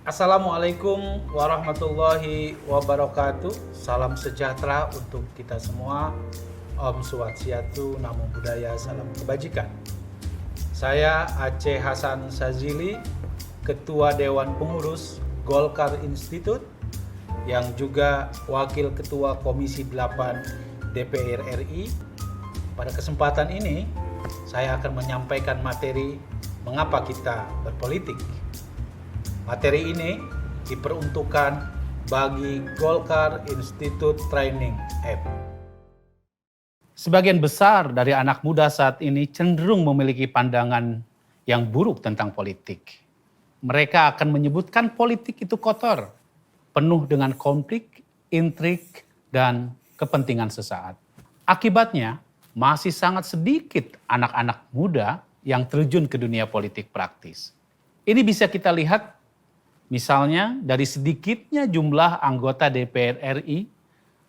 Assalamualaikum warahmatullahi wabarakatuh. Salam sejahtera untuk kita semua. Om Swastiastu, Namo Buddhaya, salam kebajikan. Saya Aceh Hasan Sazili, Ketua Dewan Pengurus Golkar Institute, yang juga Wakil Ketua Komisi 8 DPR RI. Pada kesempatan ini, saya akan menyampaikan materi mengapa kita berpolitik. Materi ini diperuntukkan bagi Golkar Institute Training App. Sebagian besar dari anak muda saat ini cenderung memiliki pandangan yang buruk tentang politik. Mereka akan menyebutkan politik itu kotor, penuh dengan konflik, intrik, dan kepentingan sesaat. Akibatnya, masih sangat sedikit anak-anak muda yang terjun ke dunia politik praktis. Ini bisa kita lihat misalnya dari sedikitnya jumlah anggota DPR RI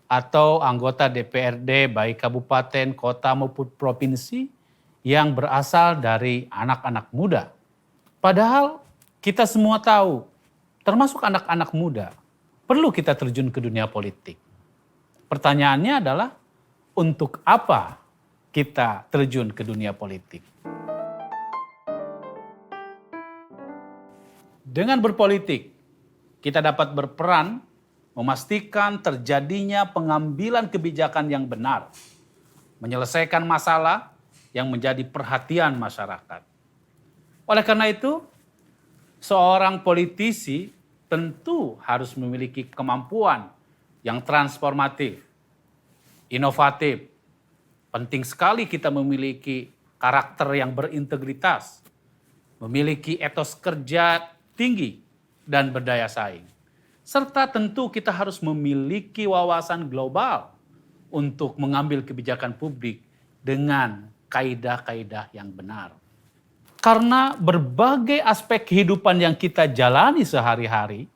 atau anggota DPRD baik kabupaten, kota maupun provinsi yang berasal dari anak-anak muda. Padahal kita semua tahu, termasuk anak-anak muda, perlu kita terjun ke dunia politik. Pertanyaannya adalah, untuk apa kita terjun ke dunia politik? Dengan berpolitik, kita dapat berperan memastikan terjadinya pengambilan kebijakan yang benar, menyelesaikan masalah yang menjadi perhatian masyarakat. Oleh karena itu, seorang politisi tentu harus memiliki kemampuan yang transformatif, inovatif. Penting sekali kita memiliki karakter yang berintegritas, memiliki etos kerja tinggi dan berdaya saing. Serta tentu kita harus memiliki wawasan global untuk mengambil kebijakan publik dengan kaidah-kaidah yang benar. Karena berbagai aspek kehidupan yang kita jalani sehari-hari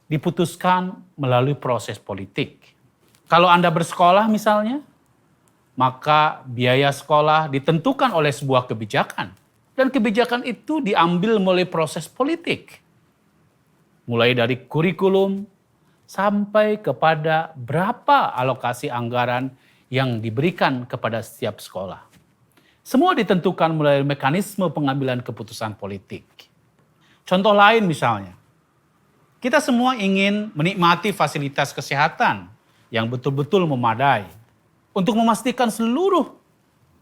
diputuskan melalui proses politik. Kalau Anda bersekolah misalnya, maka biaya sekolah ditentukan oleh sebuah kebijakan. Dan kebijakan itu diambil melalui proses politik. Mulai dari kurikulum sampai kepada berapa alokasi anggaran yang diberikan kepada setiap sekolah. Semua ditentukan melalui mekanisme pengambilan keputusan politik. Contoh lain misalnya, kita semua ingin menikmati fasilitas kesehatan yang betul-betul memadai untuk memastikan seluruh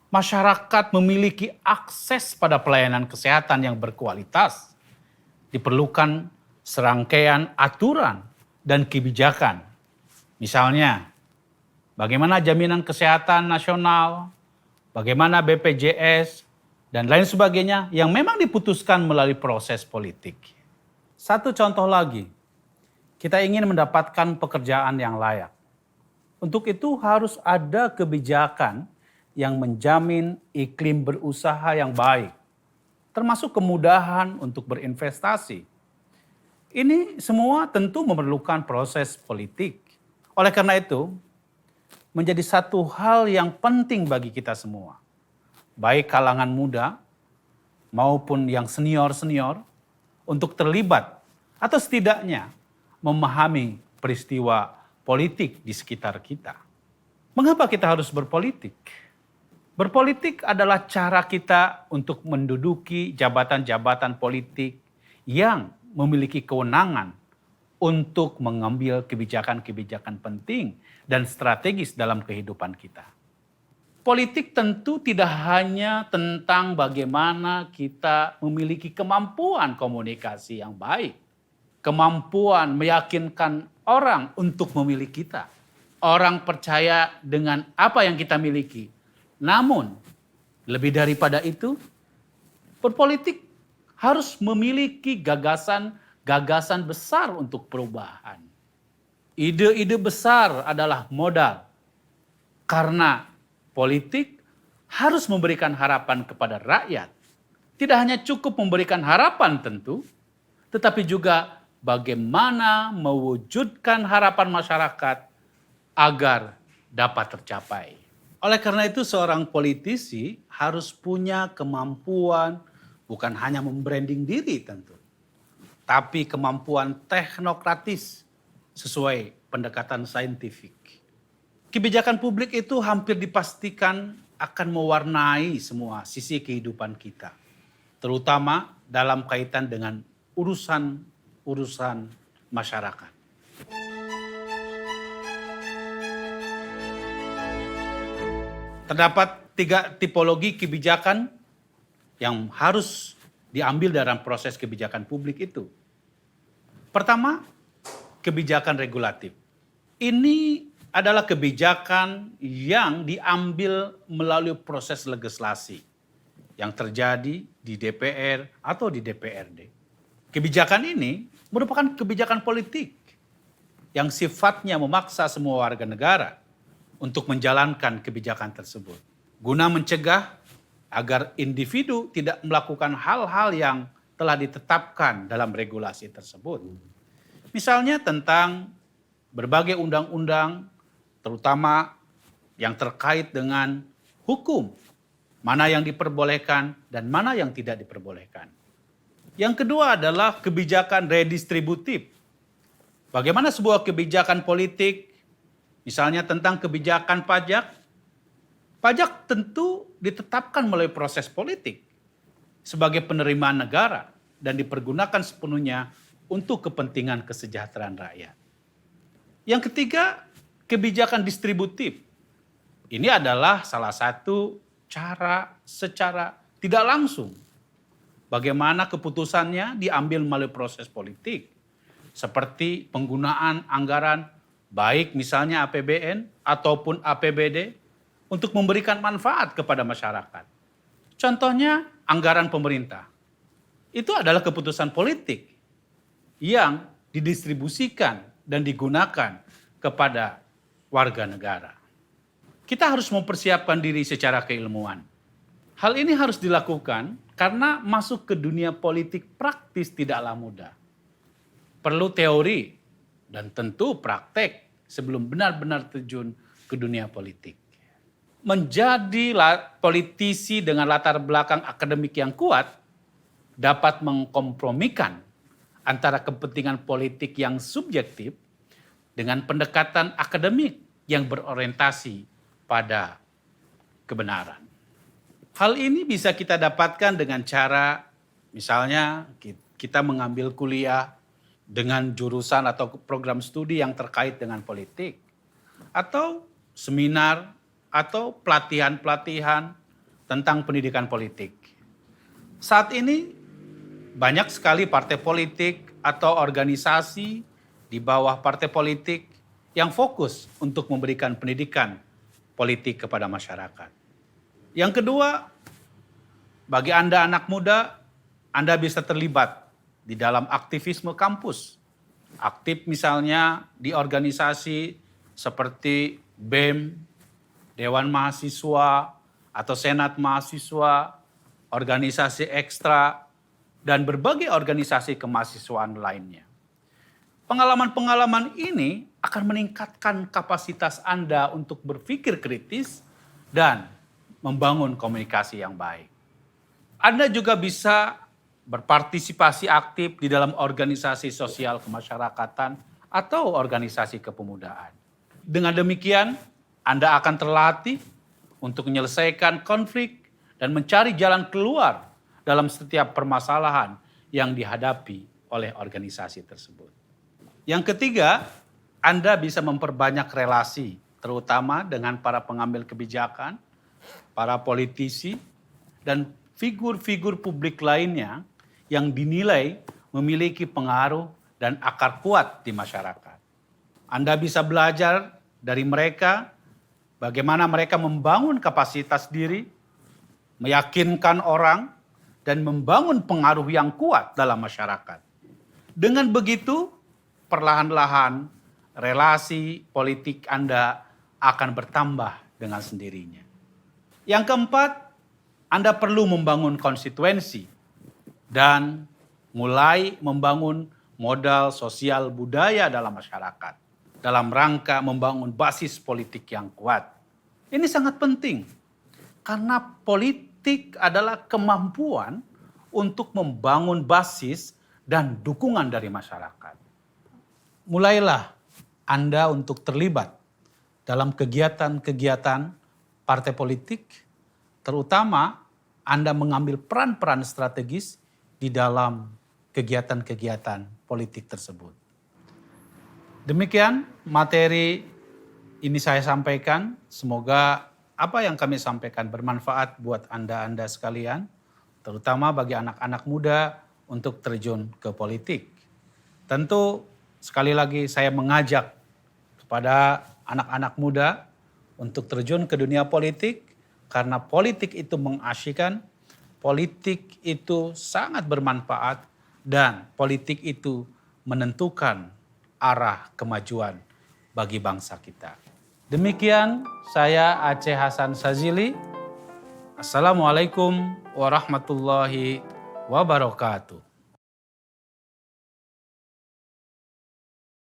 masyarakat memiliki akses pada pelayanan kesehatan yang berkualitas. Diperlukan serangkaian aturan dan kebijakan. Misalnya, bagaimana jaminan kesehatan nasional, bagaimana BPJS, dan lain sebagainya yang memang diputuskan melalui proses politik. Satu contoh lagi, kita ingin mendapatkan pekerjaan yang layak. Untuk itu harus ada kebijakan yang menjamin iklim berusaha yang baik, termasuk kemudahan untuk berinvestasi. Ini semua tentu memerlukan proses politik. Oleh karena itu, menjadi satu hal yang penting bagi kita semua, baik kalangan muda maupun yang senior-senior, untuk terlibat atau setidaknya memahami peristiwa politik di sekitar kita. Mengapa kita harus berpolitik? Berpolitik adalah cara kita untuk menduduki jabatan-jabatan politik yang memiliki kewenangan untuk mengambil kebijakan-kebijakan penting dan strategis dalam kehidupan kita. Politik tentu tidak hanya tentang bagaimana kita memiliki kemampuan komunikasi yang baik, kemampuan meyakinkan orang untuk memilih kita. Orang percaya dengan apa yang kita miliki. Namun, lebih daripada itu, berpolitik harus memiliki gagasan besar untuk perubahan. Ide-ide besar adalah modal. Karena politik harus memberikan harapan kepada rakyat. Tidak hanya cukup memberikan harapan tentu, tetapi juga bagaimana mewujudkan harapan masyarakat agar dapat tercapai. Oleh karena itu seorang politisi harus punya kemampuan bukan hanya membranding diri tentu, tapi kemampuan teknokratis sesuai pendekatan saintifik. Kebijakan publik itu hampir dipastikan akan mewarnai semua sisi kehidupan kita, terutama dalam kaitan dengan urusan masyarakat. Terdapat 3 tipologi kebijakan yang harus diambil dalam proses kebijakan publik itu. Pertama, kebijakan regulatif. Ini adalah kebijakan yang diambil melalui proses legislasi yang terjadi di DPR atau di DPRD. Kebijakan ini merupakan kebijakan politik yang sifatnya memaksa semua warga negara untuk menjalankan kebijakan tersebut, guna mencegah agar individu tidak melakukan hal-hal yang telah ditetapkan dalam regulasi tersebut. Misalnya tentang berbagai undang-undang, terutama yang terkait dengan hukum, mana yang diperbolehkan dan mana yang tidak diperbolehkan. Yang kedua adalah kebijakan redistributif. Bagaimana sebuah kebijakan politik, misalnya tentang kebijakan pajak, pajak tentu ditetapkan melalui proses politik sebagai penerimaan negara dan dipergunakan sepenuhnya untuk kepentingan kesejahteraan rakyat. Yang ketiga, kebijakan distributif. Ini adalah salah satu cara secara tidak langsung bagaimana keputusannya diambil melalui proses politik, seperti penggunaan anggaran baik misalnya APBN ataupun APBD untuk memberikan manfaat kepada masyarakat. Contohnya anggaran pemerintah. Itu adalah keputusan politik yang didistribusikan dan digunakan kepada warga negara. Kita harus mempersiapkan diri secara keilmuan. Hal ini harus dilakukan karena masuk ke dunia politik praktis tidaklah mudah. Perlu teori dan tentu praktek sebelum benar-benar terjun ke dunia politik. Menjadi politisi dengan latar belakang akademik yang kuat dapat mengkompromikan antara kepentingan politik yang subjektif dengan pendekatan akademik yang berorientasi pada kebenaran. Hal ini bisa kita dapatkan dengan cara misalnya kita mengambil kuliah dengan jurusan atau program studi yang terkait dengan politik, atau seminar atau pelatihan-pelatihan tentang pendidikan politik. Saat ini banyak sekali partai politik atau organisasi di bawah partai politik yang fokus untuk memberikan pendidikan politik kepada masyarakat. Yang kedua, bagi Anda anak muda, Anda bisa terlibat di dalam aktivisme kampus. Aktif misalnya di organisasi seperti BEM, Dewan Mahasiswa atau Senat Mahasiswa, organisasi ekstra, dan berbagai organisasi kemahasiswaan lainnya. Pengalaman-pengalaman ini akan meningkatkan kapasitas Anda untuk berpikir kritis dan membangun komunikasi yang baik. Anda juga bisa berpartisipasi aktif di dalam organisasi sosial kemasyarakatan atau organisasi kepemudaan. Dengan demikian, Anda akan terlatih untuk menyelesaikan konflik dan mencari jalan keluar dalam setiap permasalahan yang dihadapi oleh organisasi tersebut. Yang ketiga, Anda bisa memperbanyak relasi, terutama dengan para pengambil kebijakan, para politisi, dan figur-figur publik lainnya yang dinilai memiliki pengaruh dan akar kuat di masyarakat. Anda bisa belajar dari mereka bagaimana mereka membangun kapasitas diri, meyakinkan orang, dan membangun pengaruh yang kuat dalam masyarakat. Dengan begitu, perlahan-lahan relasi politik Anda akan bertambah dengan sendirinya. Yang keempat, Anda perlu membangun konstituensi dan mulai membangun modal sosial budaya dalam masyarakat dalam rangka membangun basis politik yang kuat. Ini sangat penting karena politik adalah kemampuan untuk membangun basis dan dukungan dari masyarakat. Mulailah Anda untuk terlibat dalam kegiatan-kegiatan partai politik, terutama Anda mengambil peran-peran strategis di dalam kegiatan-kegiatan politik tersebut. Demikian materi ini saya sampaikan. Semoga apa yang kami sampaikan bermanfaat buat Anda sekalian, terutama bagi anak-anak muda untuk terjun ke politik. Tentu sekali lagi saya mengajak kepada anak-anak muda untuk terjun ke dunia politik, karena politik itu mengasyikkan, politik itu sangat bermanfaat, dan politik itu menentukan arah kemajuan bagi bangsa kita. Demikian saya Aceh Hasan Sazili. Assalamualaikum warahmatullahi wabarakatuh.